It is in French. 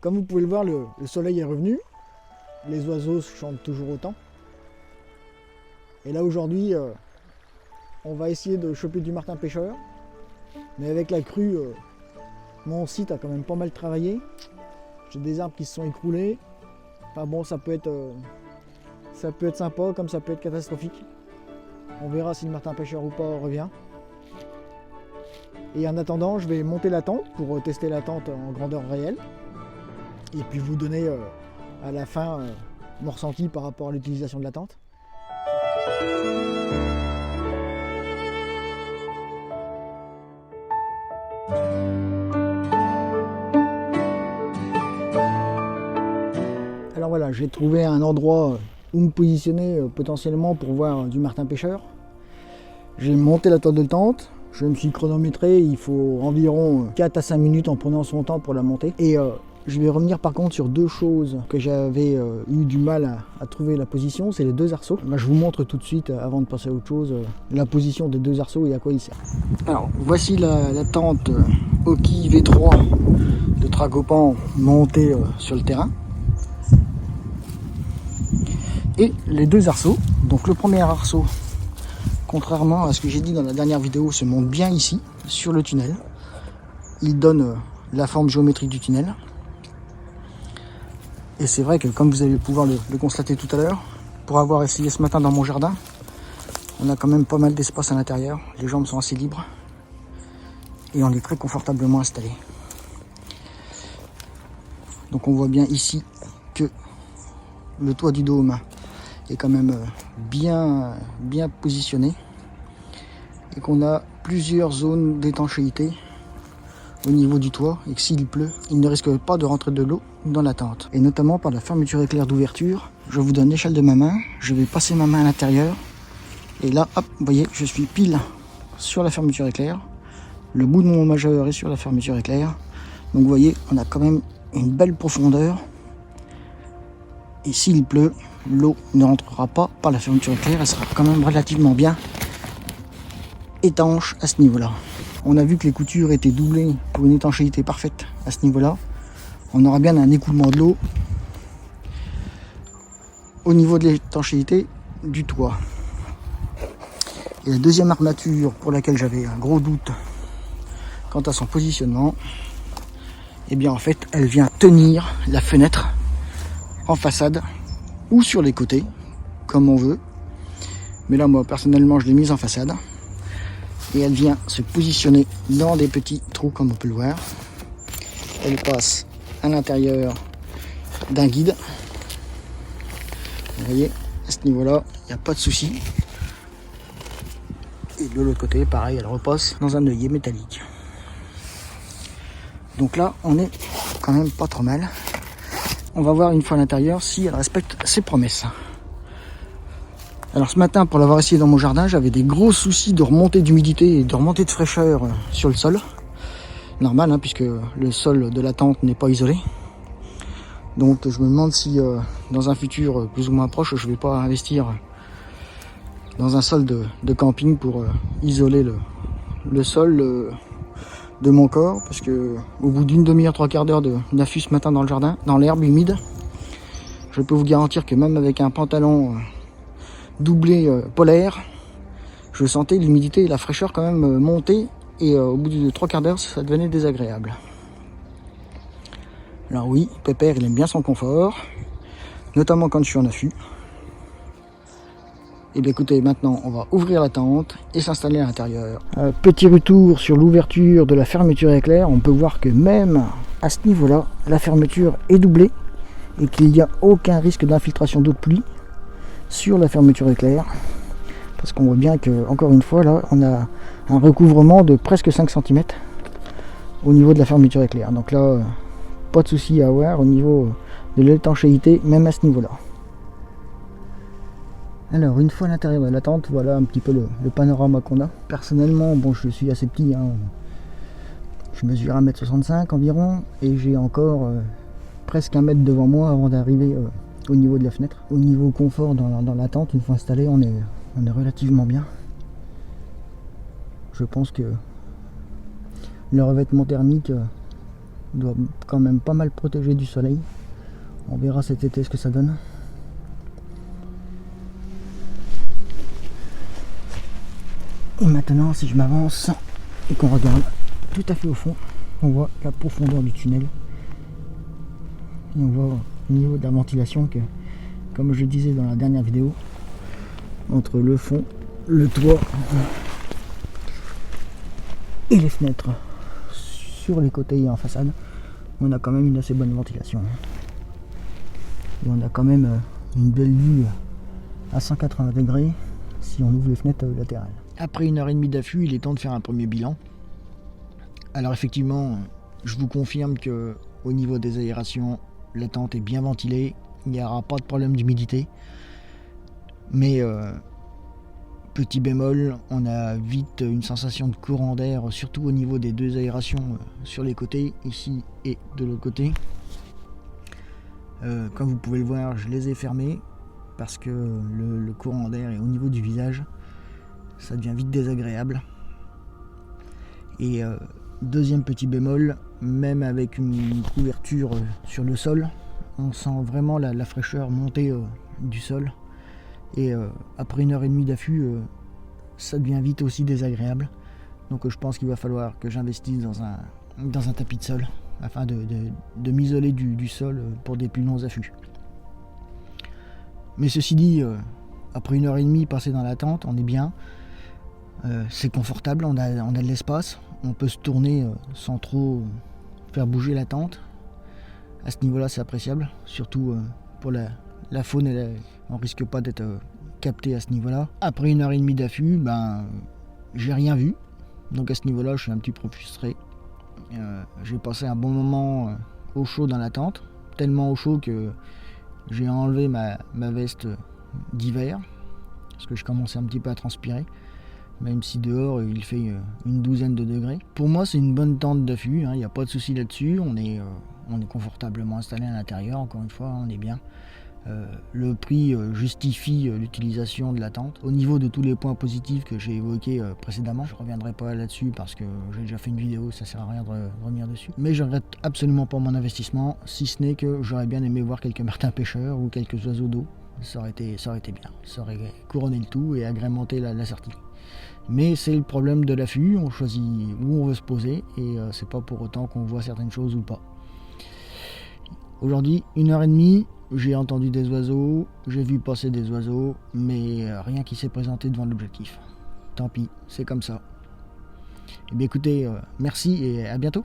Comme vous pouvez le voir, le soleil est revenu. Les oiseaux chantent toujours autant. Et là aujourd'hui, on va essayer de choper du martin pêcheur. Mais avec la crue, mon site a quand même pas mal travaillé. J'ai des arbres qui se sont écroulés. Enfin bon, ça peut être sympa comme ça peut être catastrophique. On verra si le martin pêcheur ou pas revient. Et en attendant, je vais monter la tente pour tester la tente en grandeur réelle. Et puis vous donner à la fin mon ressenti par rapport à l'utilisation de la tente. Alors voilà, j'ai trouvé un endroit où me positionner potentiellement pour voir du martin pêcheur. J'ai monté la toile de tente, je me suis chronométré, il faut environ 4 à 5 minutes en prenant son temps pour la monter. Et je vais revenir par contre sur deux choses que j'avais eu du mal à trouver la position, c'est les deux arceaux. Là, je vous montre tout de suite, avant de passer à autre chose, la position des deux arceaux et à quoi ils servent. Alors, voici la tente Oki V3 de Tragopan montée sur le terrain. Et les deux arceaux. Donc le premier arceau, contrairement à ce que j'ai dit dans la dernière vidéo, se monte bien ici, sur le tunnel. Il donne la forme géométrique du tunnel. Et c'est vrai que, comme vous allez pouvoir le constater tout à l'heure, pour avoir essayé ce matin dans mon jardin, on a quand même pas mal d'espace à l'intérieur. Les jambes sont assez libres. Et on est très confortablement installé. Donc on voit bien ici que le toit du dôme est quand même bien positionné. Et qu'on a plusieurs zones d'étanchéité au niveau du toit, et que s'il pleut, il ne risque pas de rentrer de l'eau dans la tente. Et notamment par la fermeture éclair d'ouverture. Je vous donne l'échelle de ma main, je vais passer ma main à l'intérieur, et là, hop, vous voyez, je suis pile sur la fermeture éclair. Le bout de mon majeur est sur la fermeture éclair. Donc vous voyez, on a quand même une belle profondeur. Et s'il pleut, l'eau ne rentrera pas par la fermeture éclair, elle sera quand même relativement bien étanche à ce niveau-là. On a vu que les coutures étaient doublées pour une étanchéité parfaite à ce niveau-là. On aura bien un écoulement de l'eau au niveau de l'étanchéité du toit. Et la deuxième armature pour laquelle j'avais un gros doute quant à son positionnement, et bien en fait elle vient tenir la fenêtre en façade ou sur les côtés comme on veut. Mais là moi personnellement je l'ai mise en façade. Et elle vient se positionner dans des petits trous comme on peut le voir. Elle passe à l'intérieur d'un guide. Vous voyez, à ce niveau-là, il n'y a pas de souci. Et de l'autre côté, pareil, elle repasse dans un œillet métallique. Donc là, on est quand même pas trop mal. On va voir une fois à l'intérieur si elle respecte ses promesses. Alors ce matin, pour l'avoir essayé dans mon jardin, j'avais des gros soucis de remontée d'humidité et de remontée de fraîcheur sur le sol. Normal, hein, puisque le sol de la tente n'est pas isolé. Donc je me demande si dans un futur plus ou moins proche, je ne vais pas investir dans un sol de camping pour isoler le sol de mon corps. Parce que au bout d'une demi-heure, trois quarts d'heure d'affût ce matin dans le jardin, dans l'herbe humide, je peux vous garantir que même avec un pantalon doublé polaire, je sentais l'humidité et la fraîcheur quand même monter, et au bout de trois quarts d'heure ça devenait désagréable. Alors oui, Pépère il aime bien son confort, notamment quand je suis en affût. Et bien écoutez, maintenant on va ouvrir la tente et s'installer à l'intérieur. Petit retour sur l'ouverture de la fermeture éclair, on peut voir que même à ce niveau là, la fermeture est doublée et qu'il n'y a aucun risque d'infiltration d'eau de pluie sur la fermeture éclair, parce qu'on voit bien que, encore une fois, là on a un recouvrement de presque 5 cm au niveau de la fermeture éclair. Donc là, pas de souci à avoir au niveau de l'étanchéité, même à ce niveau là. Alors une fois à l'intérieur de la tente, voilà un petit peu le panorama qu'on a. Personnellement, bon, je suis assez petit, hein. Je mesure 1m65 environ, et j'ai encore presque 1 mètre devant moi avant d'arriver au niveau de la fenêtre. Au niveau confort dans la tente, une fois installé, on est relativement bien. Je pense que le revêtement thermique Il doit quand même pas mal protéger du soleil. On verra cet été ce que ça donne. Et maintenant, si je m'avance et qu'on regarde tout à fait au fond, on voit la profondeur du tunnel. Et on voit au niveau de la ventilation que, comme je disais dans la dernière vidéo, entre le fond, le toit et les fenêtres sur les côtés et en façade, on a quand même une assez bonne ventilation. Et on a quand même une belle vue à 180 degrés si on ouvre les fenêtres latérales. Après 1h30 d'affût, il est temps de faire un premier bilan. Alors effectivement, je vous confirme que au niveau des aérations, la tente est bien ventilée, il n'y aura pas de problème d'humidité. Mais petit bémol, on a vite une sensation de courant d'air, surtout au niveau des deux aérations sur les côtés, ici et de l'autre côté. Comme vous pouvez le voir, je les ai fermés parce que le courant d'air est au niveau du visage. Ça devient vite désagréable. Et deuxième petit bémol, même avec une couverture sur le sol, on sent vraiment la fraîcheur monter du sol. Et après 1h30 d'affût, ça devient vite aussi désagréable. Donc je pense qu'il va falloir que j'investisse dans un tapis de sol afin de m'isoler du sol pour des plus longs affûts. Mais ceci dit, après 1h30 passée dans la tente, on est bien. C'est confortable, on a de l'espace, on peut se tourner sans trop faire bouger la tente. À ce niveau-là, c'est appréciable, surtout pour la faune, on risque pas d'être capté à ce niveau-là. Après 1h30 d'affût, j'ai rien vu, donc à ce niveau-là, je suis un petit peu frustré. J'ai passé un bon moment au chaud dans la tente, tellement au chaud que j'ai enlevé ma veste d'hiver, parce que je commençais un petit peu à transpirer. Même si dehors il fait une douzaine de degrés. Pour moi c'est une bonne tente d'affût, il n'y a pas de souci là-dessus, on est confortablement installé à l'intérieur, encore une fois, on est bien. Le prix justifie l'utilisation de la tente. Au niveau de tous les points positifs que j'ai évoqués précédemment, je ne reviendrai pas là-dessus parce que j'ai déjà fait une vidéo, ça sert à rien de revenir dessus. Mais je regrette absolument pas mon investissement, si ce n'est que j'aurais bien aimé voir quelques martins pêcheurs ou quelques oiseaux d'eau. Ça aurait été bien, ça aurait couronné le tout et agrémenté la sortie. Mais c'est le problème de l'affût, on choisit où on veut se poser et c'est pas pour autant qu'on voit certaines choses ou pas. Aujourd'hui, 1h30, j'ai entendu des oiseaux, j'ai vu passer des oiseaux, mais rien qui s'est présenté devant l'objectif. Tant pis, c'est comme ça. Eh bien écoutez, merci et à bientôt.